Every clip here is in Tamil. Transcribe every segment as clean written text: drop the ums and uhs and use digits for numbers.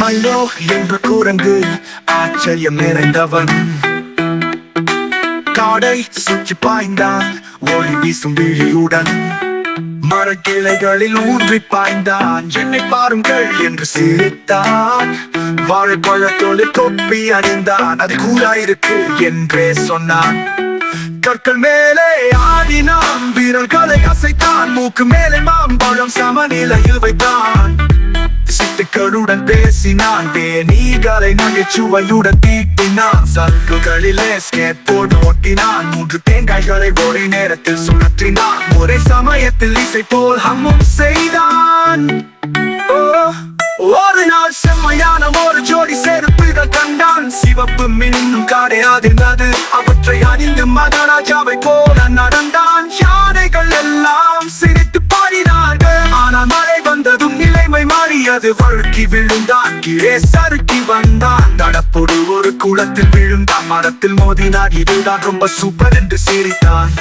மைலோ என்ற குரங்கு ஆச்சரியம் நிறைந்தவன். காடை சுற்றி பாய்ந்தான் ஒளி வீசும் விழியுடன். மரக்கிளைகளில் ஊன்றி பாய்ந்தான். என்னை பாருங்கள் என்று சிரித்தான். வாழைப்பழத்தோடு தொப்பி அணிந்தான். அது கூலாயிருக்கு என்றே சொன்னான். கற்கள் மேலே ஆடினான். வீரர்களை அசைத்தான். மூக்கு மேலே மாம்பழம் சமநிலையில் வைத்தான். சிட்டுக்களுடன் பேசினான். தேனீகளை நகைச்சுவையுடன் தீட்டினான். சறுக்குகளிலே ஸ்கேட் போர்டு ஓட்டினான். 3 தேங்காய்களை ஒரே நேரத்தில் சுழற்றினான். ஒரே சமயத்தில் இசை போல் ஹம்மும் செய்தான். ஒரு நாள் செம்மையான ஒரு ஜோடி செருப்புகள் கண்டான். சிவப்பு மின்னும் காடை அதிர்ந்தது. அவற்றை அணிந்து மகாராஜாவை போல நடந்தான். யானைகள் எல்லாம் சிரித்து பாடினார்கள். ஆனால் மழை வந்ததும் நிலைமை மாறியது. வழுக்கி விழுந்தான். கீழே சறுக்கி வந்தான். தடப்போடு ஒரு குளத்தில் விழுந்தான். மரத்தில் மோதினான். இதுதான் ரொம்ப சூப்பர் என்று சிரித்தான்.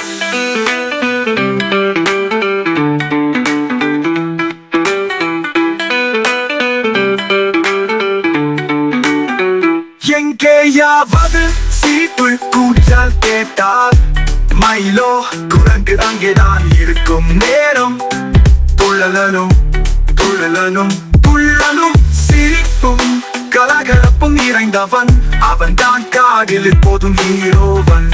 எங்கேயாவது சீப்பு கூச்சல் கேட்டால் மைலோ குரங்கு அங்கேதான் இருக்கும். நேரம் துள்ளலும் துள்ளலும் துள்ளலும் சிரிப்பும் கலகலப்பும் நிறைந்தவன். அவன் தான் காடில் எப்போதும் ஹீரோவன்.